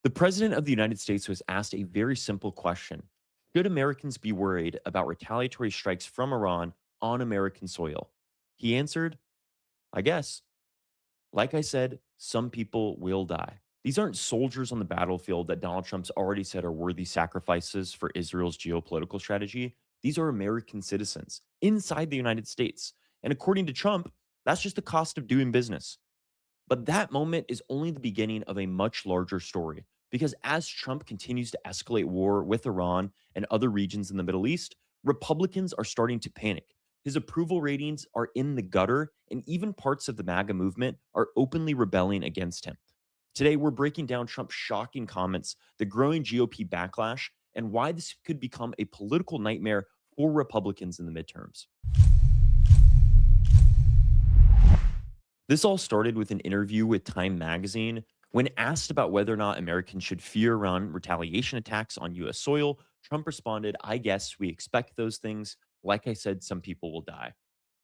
The president of the United States was asked a very simple question. Should Americans be worried about retaliatory strikes from Iran on American soil? He answered, I guess. Like I said, some people will die. These aren't soldiers on the battlefield that Donald Trump's already said are worthy sacrifices for Israel's geopolitical strategy. These are American citizens inside the United States. And according to Trump, that's just the cost of doing business. But that moment is only the beginning of a much larger story. Because as Trump continues to escalate war with Iran and other regions in the Middle East, Republicans are starting to panic. His approval ratings are in the gutter, and even parts of the MAGA movement are openly rebelling against him. Today, we're breaking down Trump's shocking comments, the growing GOP backlash, and why this could become a political nightmare for Republicans in the midterms. This all started with an interview with Time magazine. When asked about whether or not Americans should fear around retaliation attacks on US soil, Trump responded, I guess we expect those things. Like I said, some people will die.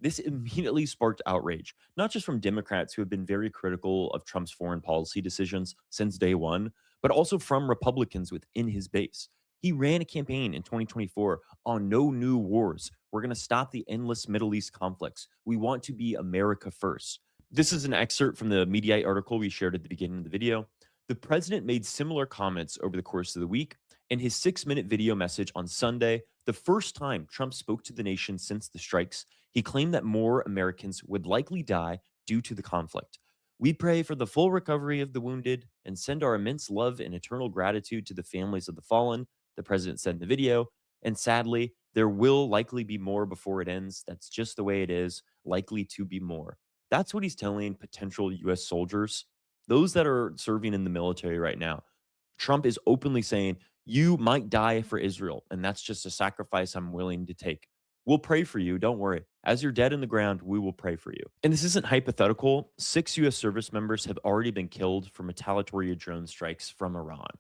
This immediately sparked outrage, not just from Democrats who have been very critical of Trump's foreign policy decisions since day one, but also from Republicans within his base. He ran a campaign in 2024 on no new wars. We're going to stop the endless Middle East conflicts. We want to be America first. This is an excerpt from the Mediaite article we shared at the beginning of the video. The president made similar comments over the course of the week. In his 6-minute video message on Sunday, the first time Trump spoke to the nation since the strikes, he claimed that more Americans would likely die due to the conflict. We pray for the full recovery of the wounded and send our immense love and eternal gratitude to the families of the fallen, the president said in the video. And sadly, there will likely be more before it ends. That's just the way it is, likely to be more. That's what he's telling potential US soldiers, those that are serving in the military right now. Trump is openly saying, you might die for Israel, and that's just a sacrifice I'm willing to take. We'll pray for you. Don't worry. As you're dead in the ground, we will pray for you. And this isn't hypothetical. 6 US service members have already been killed from retaliatory drone strikes from Iran.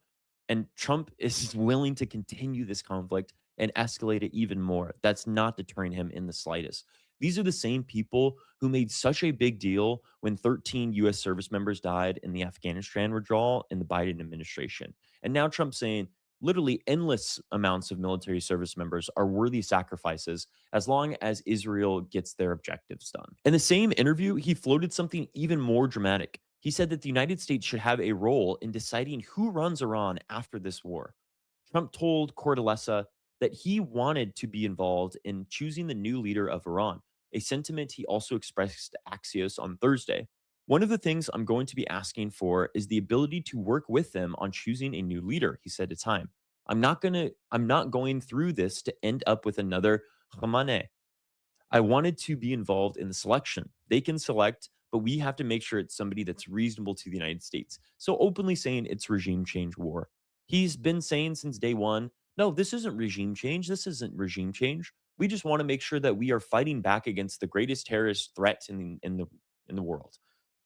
And Trump is willing to continue this conflict and escalate it even more. That's not deterring him in the slightest. These are the same people who made such a big deal when 13 US service members died in the Afghanistan withdrawal in the Biden administration. And now Trump's saying literally endless amounts of military service members are worthy sacrifices as long as Israel gets their objectives done. In the same interview, he floated something even more dramatic. He said that the United States should have a role in deciding who runs Iran after this war. Trump told Cortellessa that he wanted to be involved in choosing the new leader of Iran, a sentiment he also expressed to Axios on Thursday. One of the things I'm going to be asking for is the ability to work with them on choosing a new leader, he said to Time. I'm not going through this to end up with another Khamenei. I wanted to be involved in the selection. They can select, but we have to make sure it's somebody that's reasonable to the United States. So openly saying it's regime change war. He's been saying since day one, no, this isn't regime change. This isn't regime change. We just want to make sure that we are fighting back against the greatest terrorist threat in the world.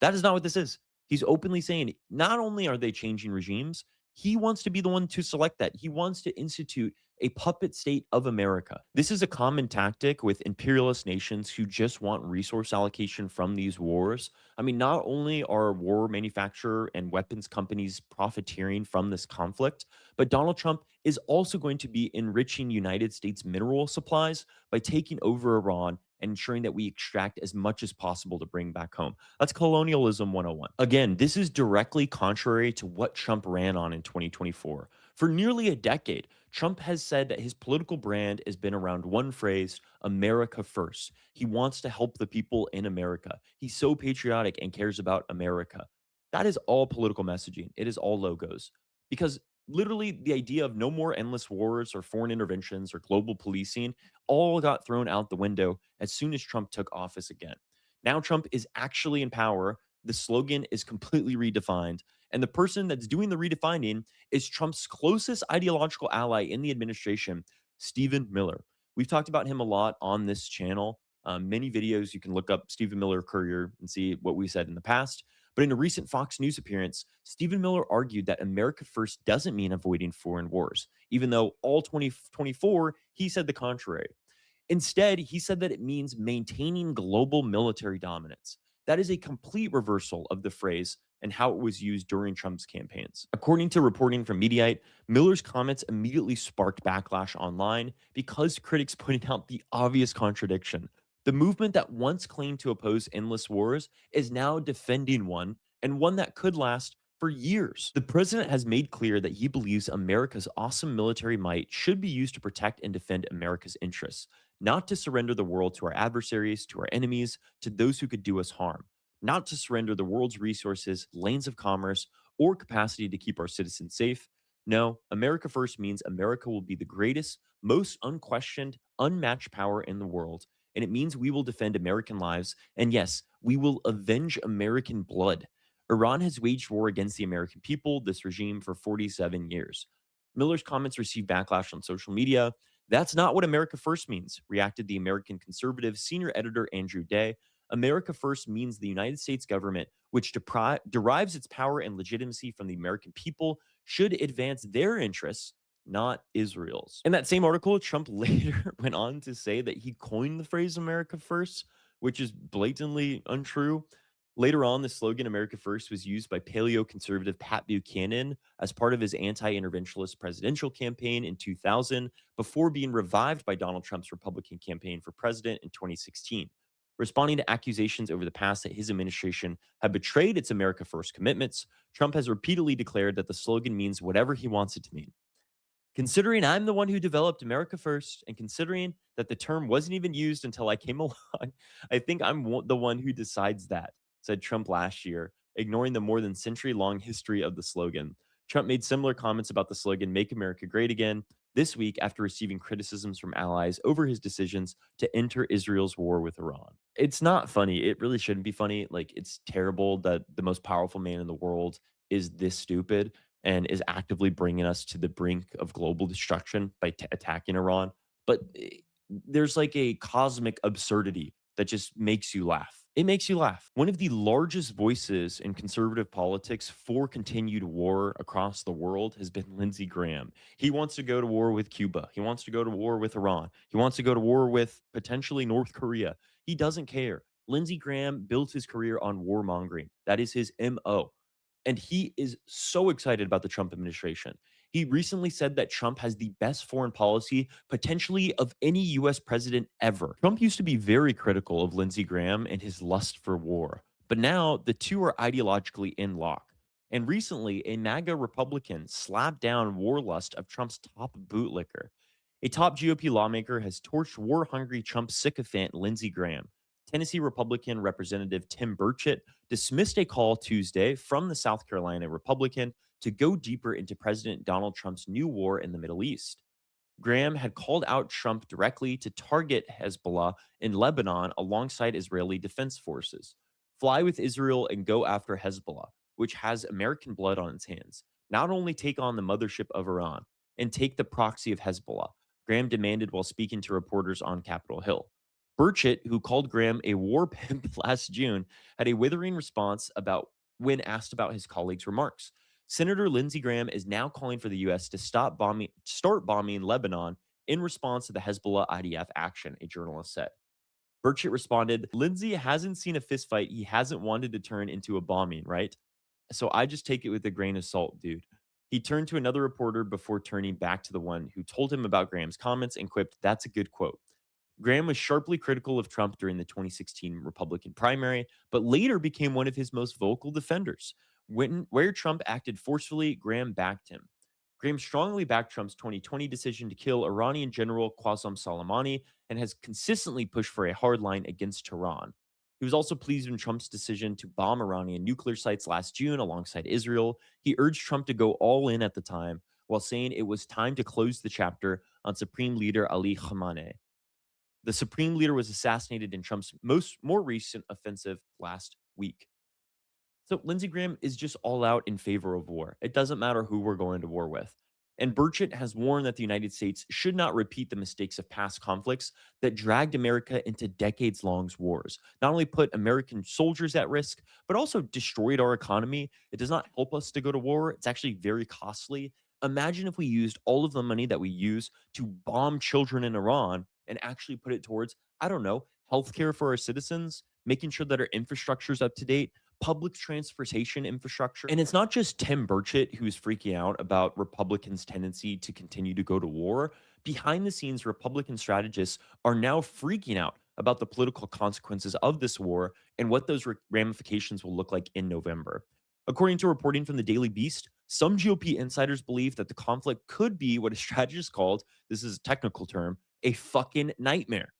That is not what this is. He's openly saying not only are they changing regimes, he wants to be the one to select that. He wants to institute a puppet state of America. This is a common tactic with imperialist nations who just want resource allocation from these wars. I mean, not only are war manufacturer and weapons companies profiteering from this conflict, but Donald Trump is also going to be enriching United States mineral supplies by taking over Iran and ensuring that we extract as much as possible to bring back home. That's colonialism 101. Again, this is directly contrary to what Trump ran on in 2024. For nearly a decade, Trump has said that his political brand has been around one phrase, America first. He wants to help the people in America. He's so patriotic and cares about America. That is all political messaging. It is all logos. Because literally the idea of no more endless wars or foreign interventions or global policing all got thrown out the window as soon as Trump took office again. Now Trump is actually in power. The slogan is completely redefined. And the person that's doing the redefining is Trump's closest ideological ally in the administration, Stephen Miller. We've talked about him a lot on this channel. Many videos you can look up Stephen Miller Courier and see what we said in the past. But in a recent Fox News appearance, Stephen Miller argued that America first doesn't mean avoiding foreign wars, even though all 2024 he said the contrary. Instead, he said that it means maintaining global military dominance. That is a complete reversal of the phrase and how it was used during Trump's campaigns. According to reporting from Mediaite, Miller's comments immediately sparked backlash online because critics pointed out the obvious contradiction. The movement that once claimed to oppose endless wars is now defending one, and one that could last for years. The president has made clear that he believes America's awesome military might should be used to protect and defend America's interests, not to surrender the world to our adversaries, to our enemies, to those who could do us harm, not to surrender the world's resources, lanes of commerce, or capacity to keep our citizens safe. No, America first means America will be the greatest, most unquestioned, unmatched power in the world. And it means we will defend American lives. And yes, we will avenge American blood. Iran has waged war against the American people, this regime, for 47 years. Miller's comments received backlash on social media. That's not what America First means, reacted the American conservative senior editor Andrew Day. America First means the United States government, which derives its power and legitimacy from the American people, should advance their interests, not Israel's. In that same article, Trump later went on to say that he coined the phrase America First, which is blatantly untrue. Later on, the slogan America First was used by paleo conservative Pat Buchanan as part of his anti interventionist presidential campaign in 2000, before being revived by Donald Trump's Republican campaign for president in 2016. Responding to accusations over the past that his administration had betrayed its America First commitments, Trump has repeatedly declared that the slogan means whatever he wants it to mean. Considering I'm the one who developed America First, and considering that the term wasn't even used until I came along, I think the one who decides that, said Trump last year, ignoring the more than century long history of the slogan. Trump made similar comments about the slogan Make America Great Again this week after receiving criticisms from allies over his decisions to enter Israel's war with Iran. It's not funny. It really shouldn't be funny. Like, it's terrible that the most powerful man in the world is this stupid and is actively bringing us to the brink of global destruction by attacking Iran. But there's like a cosmic absurdity that just makes you laugh. It makes you laugh. One of the largest voices in conservative politics for continued war across the world has been Lindsey Graham. He wants to go to war with Cuba. He wants to go to war with Iran. He wants to go to war with potentially North Korea. He doesn't care. Lindsey Graham built his career on warmongering. That is his MO. And he is so excited about the Trump administration. He recently said that Trump has the best foreign policy potentially of any US president ever. Trump used to be very critical of Lindsey Graham and his lust for war, but now the two are ideologically in lock. And recently, a MAGA Republican slapped down war lust of Trump's top bootlicker. A top GOP lawmaker has torched war hungry Trump sycophant Lindsey Graham. Tennessee Republican Representative Tim Burchett dismissed a call Tuesday from the South Carolina Republican to go deeper into President Donald Trump's new war in the Middle East. Graham had called out Trump directly to target Hezbollah in Lebanon alongside Israeli defense forces. Fly with Israel and go after Hezbollah, which has American blood on its hands. Not only take on the mothership of Iran and take the proxy of Hezbollah, Graham demanded while speaking to reporters on Capitol Hill. Burchett, who called Graham a war pimp last June, had a withering response about when asked about his colleague's remarks. Senator Lindsey Graham is now calling for the U.S. to start bombing Lebanon in response to the Hezbollah IDF action, a journalist said. Burchett responded, Lindsey hasn't seen a fistfight he hasn't wanted to turn into a bombing, right? So I just take it with a grain of salt, dude. He turned to another reporter before turning back to the one who told him about Graham's comments and quipped, That's a good quote. Graham was sharply critical of Trump during the 2016 Republican primary, but later became one of his most vocal defenders. Where Trump acted forcefully, Graham backed him. Graham strongly backed Trump's 2020 decision to kill Iranian General Qasem Soleimani and has consistently pushed for a hard line against Tehran. He was also pleased with Trump's decision to bomb Iranian nuclear sites last June alongside Israel. He urged Trump to go all in at the time, while saying it was time to close the chapter on Supreme Leader Ali Khamenei. The Supreme Leader was assassinated in Trump's more recent offensive last week. So Lindsey Graham is just all out in favor of war. It doesn't matter who we're going to war with. And Burchett has warned that the United States should not repeat the mistakes of past conflicts that dragged America into decades-long wars, not only put American soldiers at risk, but also destroyed our economy. It does not help us to go to war. It's actually very costly. Imagine if we used all of the money that we use to bomb children in Iran and actually put it towards, I don't know, healthcare for our citizens, making sure that our infrastructure is up to date, public transportation infrastructure. And it's not just Tim Burchett who's freaking out about Republicans' tendency to continue to go to war. Behind the scenes, Republican strategists are now freaking out about the political consequences of this war and what those ramifications will look like in November. According to reporting from the Daily Beast, some GOP insiders believe that the conflict could be what a strategist called, this is a technical term, a fucking nightmare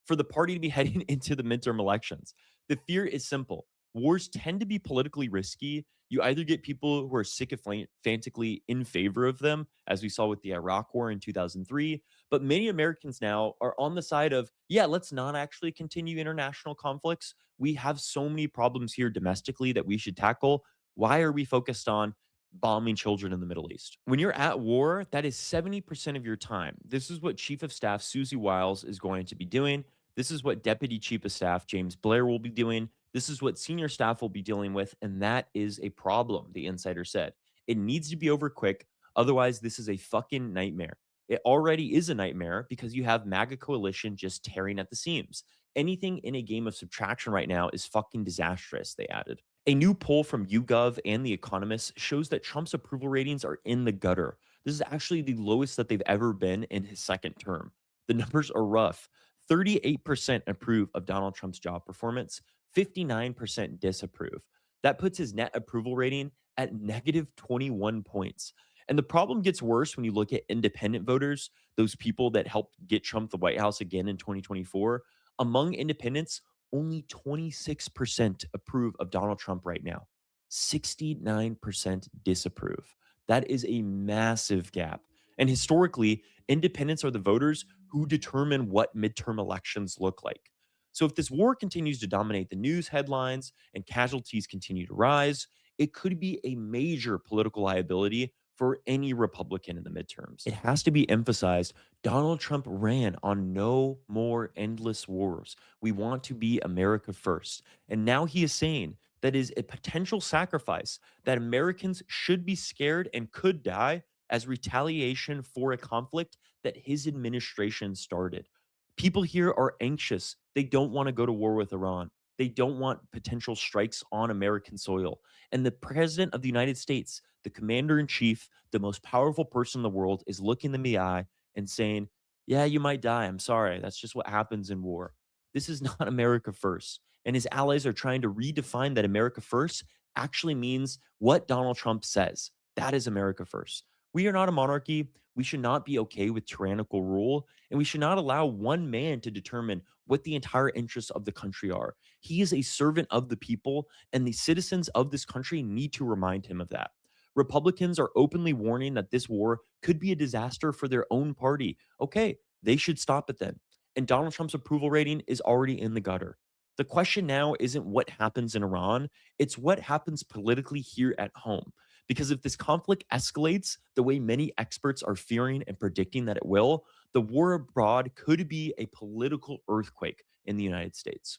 for the party to be heading into the midterm elections. The fear is simple. Wars tend to be politically risky. You either get people who are sycophantically in favor of them, as we saw with the Iraq War in 2003, but many Americans now are on the side of, yeah, let's not actually continue international conflicts. We have so many problems here domestically that we should tackle. Why are we focused on bombing children in the Middle East? When you're at war, that is 70% of your time. This is what Chief of Staff Susie Wiles is going to be doing. This is what Deputy Chief of Staff James Blair will be doing. This is what senior staff will be dealing with. And that is a problem, the insider said. It needs to be over quick. Otherwise, this is a fucking nightmare. It already is a nightmare because you have MAGA coalition just tearing at the seams. Anything in a game of subtraction right now is fucking disastrous, they added. A new poll from YouGov and The Economist shows that Trump's approval ratings are in the gutter. This is actually the lowest that they've ever been in his second term. The numbers are rough. 38% approve of Donald Trump's job performance, 59% disapprove. That puts his net approval rating at negative 21 points. And the problem gets worse when you look at independent voters, those people that helped get Trump the White House again in 2024. Among independents, only 26% approve of Donald Trump right now. 69% disapprove. That is a massive gap. And historically, independents are the voters who determine what midterm elections look like. So if this war continues to dominate the news headlines and casualties continue to rise, it could be a major political liability for any Republican in the midterms. It has to be emphasized Donald Trump ran on no more endless wars. We want to be America first. And now he is saying that is a potential sacrifice that Americans should be scared and could die as retaliation for a conflict that his administration started. People here are anxious. They don't want to go to war with Iran. They don't want potential strikes on American soil. And the president of the United States, the commander in chief, the most powerful person in the world, is looking them in the eye and saying, yeah, you might die. I'm sorry. That's just what happens in war. This is not America first. And his allies are trying to redefine that America first actually means what Donald Trump says. That is America first. We are not a monarchy. We should not be okay with tyrannical rule. And we should not allow one man to determine what the entire interests of the country are. He is a servant of the people, and the citizens of this country need to remind him of that. Republicans are openly warning that this war could be a disaster for their own party. Okay, they should stop it then. And Donald Trump's approval rating is already in the gutter. The question now isn't what happens in Iran, it's what happens politically here at home. Because if this conflict escalates the way many experts are fearing and predicting that it will, the war abroad could be a political earthquake in the United States.